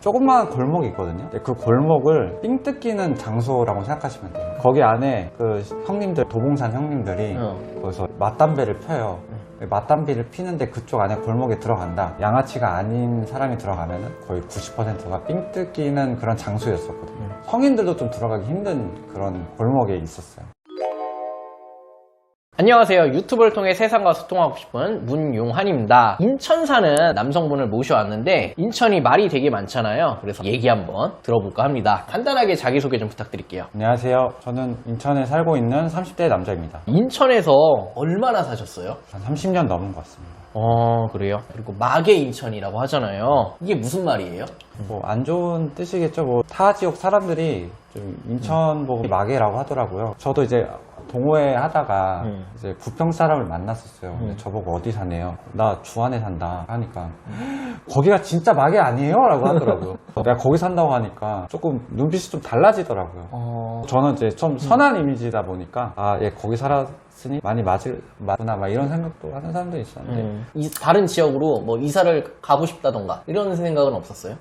조그마한 골목이 있거든요. 근데 그 골목을 삥 뜯기는 장소라고 생각하시면 돼요. 거기 안에 그 형님들, 도봉산 형님들이 거기서 맞담배를 펴요. 맞담배를 피는데 그쪽 안에 골목에 들어간다. 양아치가 아닌 사람이 들어가면 거의 90%가 삥 뜯기는 그런 장소였었거든요. 성인들도 좀 들어가기 힘든 그런 골목에 있었어요. 안녕하세요. 유튜브를 통해 세상과 소통하고 싶은 문용환입니다. 인천 사는 남성분을 모셔왔는데 인천이 말이 되게 많잖아요. 그래서 얘기 한번 들어볼까 합니다. 간단하게 자기소개 좀 부탁드릴게요. 안녕하세요. 저는 인천에 살고 있는 30대 남자입니다. 인천에서 얼마나 사셨어요? 한 30년 넘은 것 같습니다. 그래요? 그리고 마계 인천이라고 하잖아요. 이게 무슨 말이에요? 뭐 안 좋은 뜻이겠죠. 뭐 타 지역 사람들이 좀 인천 보고 마계라고 하더라고요. 저도 이제 동호회 하다가 이제 부평 사람을 만났었어요. 근데 저보고 어디 사네요? 나 주안에 산다 하니까 거기가 진짜 마계 아니에요? 라고 하더라고요. 내가 거기 산다고 하니까 조금 눈빛이 좀 달라지더라고요. 저는 이제 좀 선한 이미지다 보니까 얘 거기 살았으니 많이 맞구나 막 이런 생각도 하는 사람도 있었는데 다른 지역으로 뭐 이사를 가고 싶다던가 이런 생각은 없었어요?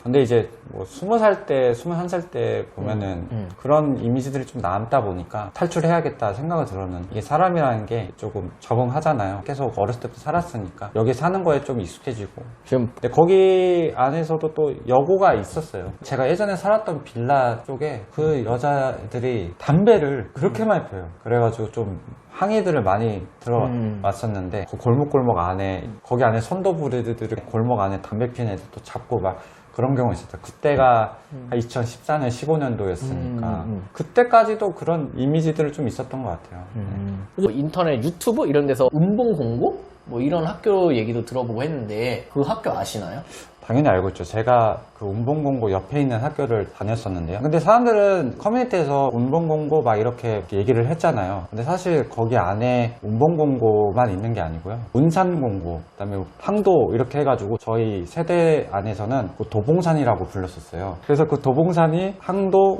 근데 이제 뭐 20살 때, 21살 때 보면은 그런 이미지들이 좀 남다 보니까 탈출해야겠다 생각을 들었는데 이게 사람이라는 게 조금 적응하잖아요. 계속 어렸을 때부터 살았으니까 여기 사는 거에 좀 익숙해지고 근데 거기 안에서도 또 여고가 있었어요. 제가 예전에 살았던 빌라 쪽에 그 여자들이 담배를 그렇게 많이 펴요. 그래가지고 좀 항의들을 많이 들어왔었는데 그 골목골목 안에 거기 안에 선도부리들이 골목 안에 담배 피는 애들 또 잡고 막 그런 경우 있었다. 그때가 2014년, 15년도였으니까 그때까지도 그런 이미지들을 좀 있었던 것 같아요. 인터넷, 유튜브 이런 데서 운봉공고? 뭐 이런 학교 얘기도 들어보고 했는데 그 학교 아시나요? 당연히 알고 있죠. 제가 그 운봉공고 옆에 있는 학교를 다녔었는데요. 근데 사람들은 커뮤니티에서 운봉공고 막 이렇게 얘기를 했잖아요. 근데 사실 거기 안에 운봉공고만 있는 게 아니고요. 운산공고, 그다음에 항도 이렇게 해가지고 저희 세대 안에서는 그 도봉산이라고 불렀었어요. 그래서 그 도봉산이 항도,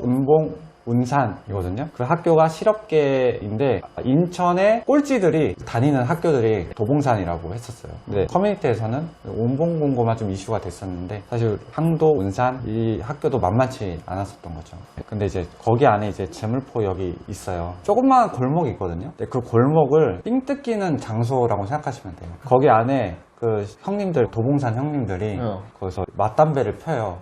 운산이거든요. 그 학교가 실업계인데 인천의 꼴찌들이 다니는 학교들이 도봉산이라고 했었어요. 근데 커뮤니티에서는 운봉공고만 좀 이슈가 됐었는데 사실 항도, 운산 이 학교도 만만치 않았었던 거죠. 근데 이제 거기 안에 이제 제물포역이 있어요. 조그마한 골목이 있거든요. 근데 그 골목을 삥 뜯기는 장소라고 생각하시면 돼요. 거기 안에 그 형님들, 도봉산 형님들이 거기서 맞담배를 펴요.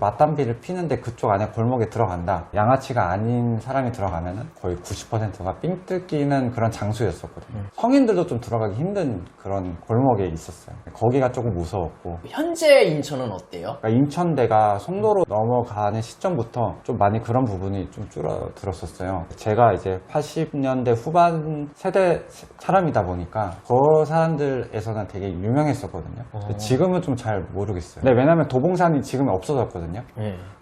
맞담배를 피는데 그쪽 안에 골목에 들어간다. 양아치가 아닌 사람이 들어가면 거의 90%가 삥 뜯기는 그런 장소였었거든요. 성인들도 좀 들어가기 힘든 그런 골목에 있었어요. 거기가 조금 무서웠고. 현재 인천은 어때요? 그러니까 인천대가 송도로 넘어가는 시점부터 좀 많이 그런 부분이 좀 줄어들었었어요. 제가 이제 80년대 후반 세대 사람이다 보니까 그 사람들에서는 되게 유명했었거든요. 지금은 좀 잘 모르겠어요. 네, 왜냐면 도봉산이 지금 없어졌거든요.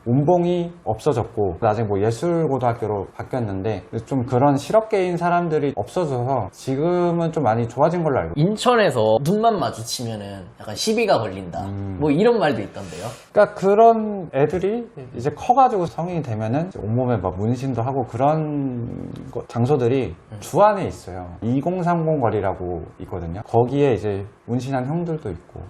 운봉이 없어졌고 나중에 뭐 예술고등학교로 바뀌었는데 좀 그런 실업계인 사람들이 없어져서 지금은 좀 많이 좋아진 걸로 알고 있어요. 인천에서 눈만 마주치면은 약간 시비가 걸린다. 뭐 이런 말도 있던데요. 그러니까 그런 애들이 이제 커가지고 성인이 되면은 온몸에 막 문신도 하고 그런 장소들이 주안에 있어요. 2030 거리라고 있거든요. 거기에 이제 문신한 형들도 있고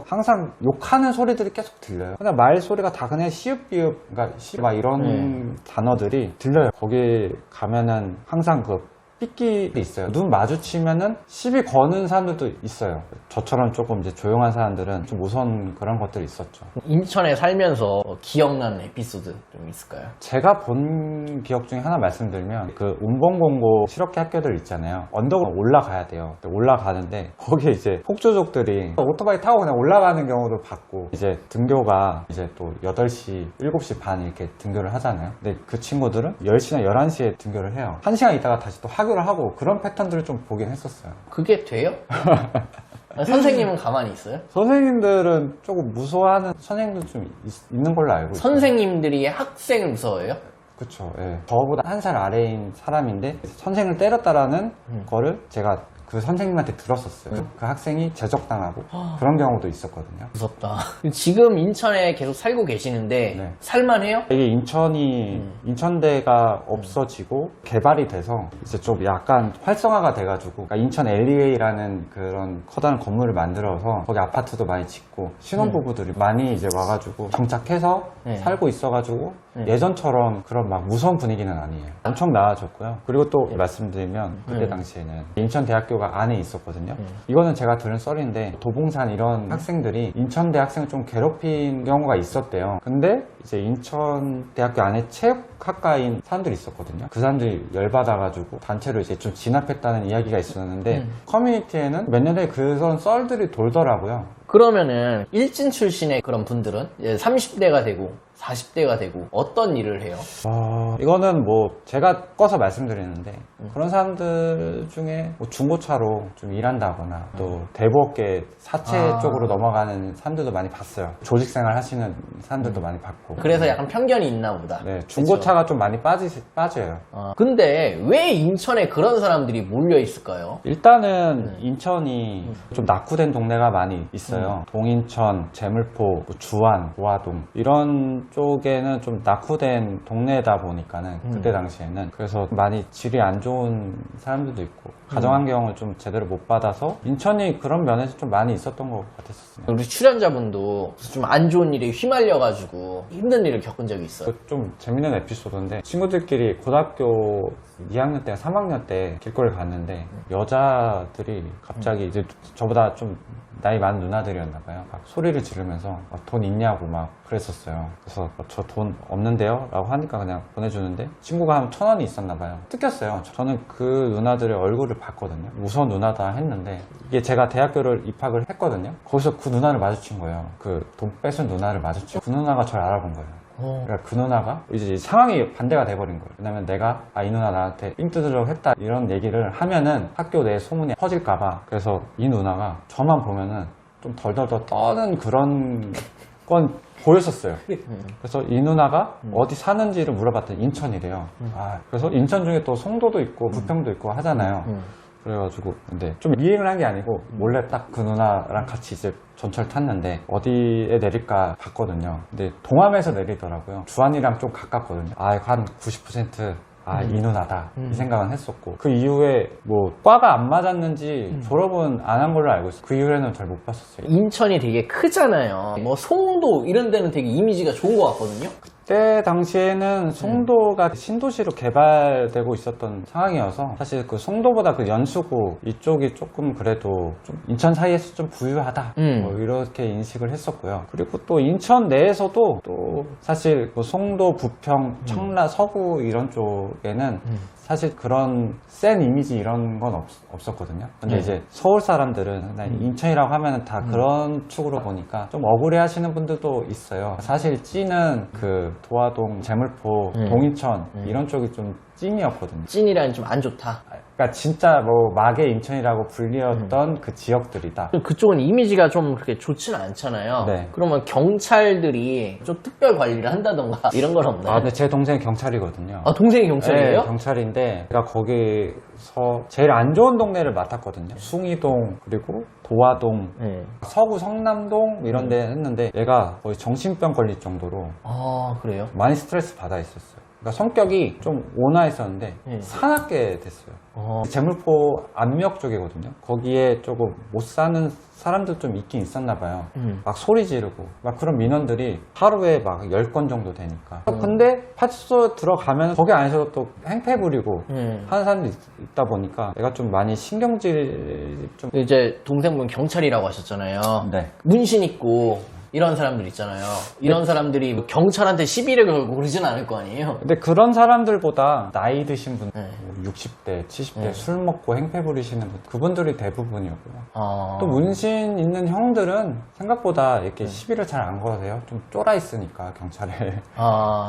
항상 욕하는 소리들이 계속 들려요. 그냥 말 소리가 다 그냥 시읍비읍, 그러니까 막 이런 단어들이 들려요. 거기 가면은 항상 그 삐끼 있어요. 눈 마주치면은 시비 거는 사람들도 있어요. 저처럼 조금 이제 조용한 사람들은 좀 무서운 그런 것들이 있었죠. 인천에 살면서 기억나는 에피소드 좀 있을까요? 제가 본 기억 중에 하나 말씀드리면 그 운봉공고 실업계 학교들 있잖아요. 언덕으로 올라가야 돼요. 올라가는데 거기에 이제 폭주족들이 오토바이 타고 그냥 올라가는 경우도 봤고 이제 등교가 이제 또 8시, 7시 반 이렇게 등교를 하잖아요. 근데 그 친구들은 10시나 11시에 등교를 해요. 1시간 있다가 다시 또 학교를 하고 그런 패턴들을 좀 보긴 했었어요. 그게 돼요? 선생님은 가만히 있어요? 선생님들은 조금 무서워하는 선생님도 좀 있는 걸로 알고 있어요. 선생님들이 학생을 무서워해요? 그쵸. 예. 저보다 한 살 아래인 사람인데 선생을 때렸다라는 거를 제가 그 선생님한테 들었었어요. 그 학생이 제적당하고 그런 경우도 있었거든요. 무섭다. 지금 인천에 계속 살고 계시는데 네. 살만해요? 이게 인천대가 없어지고 개발이 돼서 이제 좀 약간 활성화가 돼가지고 그러니까 인천 LEA라는 그런 커다란 건물을 만들어서 거기 아파트도 많이 짓고 신혼부부들이 많이 이제 와가지고 정착해서 네. 살고 있어가지고 예전처럼 그런 막 무서운 분위기는 아니에요. 엄청 나아졌고요. 그리고 또 말씀드리면 그때 당시에는 인천대학교가 안에 있었거든요. 이거는 제가 들은 썰인데 도봉산 이런 학생들이 인천대 학생을 좀 괴롭힌 경우가 있었대요. 근데 이제 인천대학교 안에 체육학과인 사람들이 있었거든요. 그 사람들이 열받아가지고 단체로 이제 좀 진압했다는 이야기가 있었는데 커뮤니티에는 몇 년 전에 그런 썰들이 돌더라고요. 그러면은 일진 출신의 그런 분들은 이제 30대가 되고 40대가 되고 어떤 일을 해요? 이거는 뭐 제가 꺼서 말씀드리는데 그런 사람들 중에 뭐 중고차로 좀 일한다거나 또 대부업계 사채 쪽으로 넘어가는 사람들도 많이 봤어요. 조직생활 하시는 사람들도 많이 봤고. 그래서 약간 편견이 있나 보다. 네, 중고차가 좀 많이 빠져요. 근데 왜 인천에 그런 사람들이 몰려 있을까요? 일단은 인천이 좀 낙후된 동네가 많이 있어요. 동인천, 제물포, 뭐 주안, 보화동 이런 쪽에는 좀 낙후된 동네다 보니까는 그때 당시에는 그래서 많이 질이 안 좋은 사람들도 있고 가정환경을 좀 제대로 못 받아서 인천이 그런 면에서 좀 많이 있었던 것 같았었어요. 우리 출연자분도 좀 안 좋은 일에 휘말려가지고 힘든 일을 겪은 적이 있어요. 좀 재밌는 에피소드인데 친구들끼리 고등학교 2학년 때, 3학년 때 길거리 갔는데 여자들이 갑자기 이제 저보다 좀 나이 많은 누나들이었나 봐요. 막 소리를 지르면서 돈 있냐고 막 그랬었어요. 그래서 저 돈 없는데요? 라고 하니까 그냥 보내주는데 친구가 한 1,000원이 있었나 봐요. 뜯겼어요. 저는 그 누나들의 얼굴을 봤거든요. 무서운 누나다 했는데 이게 제가 대학교를 입학을 했거든요. 거기서 그 누나를 마주친 거예요. 그 돈 뺏은 누나를 마주치고 그 누나가 저를 알아본 거예요. 그러니까 그 누나가 이제 상황이 반대가 돼버린 거예요. 왜냐면 내가 이 누나 나한테 삥 뜯으려고 했다 이런 얘기를 하면은 학교 내에 소문이 퍼질까봐. 그래서 이 누나가 저만 보면은 좀 덜덜덜 떠는 그런 건 보였었어요. 그래서 이 누나가 어디 사는지를 물어봤더니 인천이래요. 그래서 인천 중에 또 송도도 있고 부평도 있고 하잖아요. 그래가지고 근데 좀 미행을 한 게 아니고 몰래 딱 그 누나랑 같이 이제 전철 탔는데 어디에 내릴까 봤거든요. 근데 동암에서 내리더라고요. 주안이랑 좀 가깝거든요. 한 90% 이 누나다 이 생각은 했었고 그 이후에 뭐 과가 안 맞았는지 졸업은 안 한 걸로 알고 있어요. 그 이후에는 잘 못 봤었어요. 인천이 되게 크잖아요. 뭐 송도 이런 데는 되게 이미지가 좋은 것 같거든요. 그때 당시에는 송도가 신도시로 개발되고 있었던 상황이어서 사실 그 송도보다 그 연수구 이쪽이 조금 그래도 좀 인천 사이에서 좀 부유하다 뭐 이렇게 인식을 했었고요. 그리고 또 인천 내에서도 또 사실 그 송도, 부평, 청라, 서구 이런 쪽에는 사실 그런 센 이미지 이런 건 없었거든요. 근데 이제 서울 사람들은 그냥 인천이라고 하면은 다 그런 축으로 보니까 좀 억울해 하시는 분들도 있어요. 사실 찐은 그 도화동, 제물포, 동인천 이런 쪽이 좀 찐이었거든요. 찐이라는 좀 안 좋다. 그러니까 진짜 뭐 막의 인천이라고 불리었던 그 지역들이다. 그쪽은 이미지가 좀 그렇게 좋지는 않잖아요. 네. 그러면 경찰들이 좀 특별 관리를 한다던가 이런 건 없나요? 근데 제 동생이 경찰이거든요. 동생이 경찰이에요? 네, 경찰인데 제가 거기서 제일 안 좋은 동네를 맡았거든요. 숭이동 그리고 도화동, 서구 성남동 이런 데 했는데 얘가 거의 정신병 걸릴 정도로 그래요? 많이 스트레스 받아 있었어요. 그러니까 성격이 좀 온화했었는데 사납게 됐어요. 제물포 압력 쪽이거든요. 거기에 조금 못 사는 사람들 좀 있긴 있었나 봐요. 막 소리 지르고 막 그런 민원들이 하루에 막 10건 정도 되니까. 근데 파출소 들어가면 거기 안에서 또 행패 부리고 하는 사람들이 있다 보니까 내가 좀 많이 신경질 좀 이제 동생분 경찰이라고 하셨잖아요. 네. 문신 있고 이런 사람들 있잖아요. 이런 사람들이 뭐 경찰한테 시비를 걸고 그러진 않을 거 아니에요? 근데 그런 사람들보다 나이 드신 분, 60대, 70대 술 먹고 행패 부리시는 분, 그분들이 대부분이었고요. 또 문신 있는 형들은 생각보다 이렇게 시비를 잘 안 걸으세요. 좀 쫄아 있으니까 경찰에.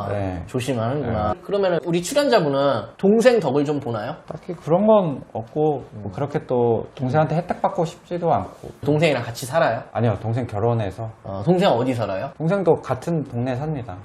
네. 조심하는구나. 그러면 우리 출연자분은 동생 덕을 좀 보나요? 딱히 그런 건 없고 뭐 그렇게 또 동생한테 혜택 받고 싶지도 않고. 동생이랑 같이 살아요? 아니요, 동생 결혼해서. 동생 어디 살아요? 동생도 같은 동네에 삽니다.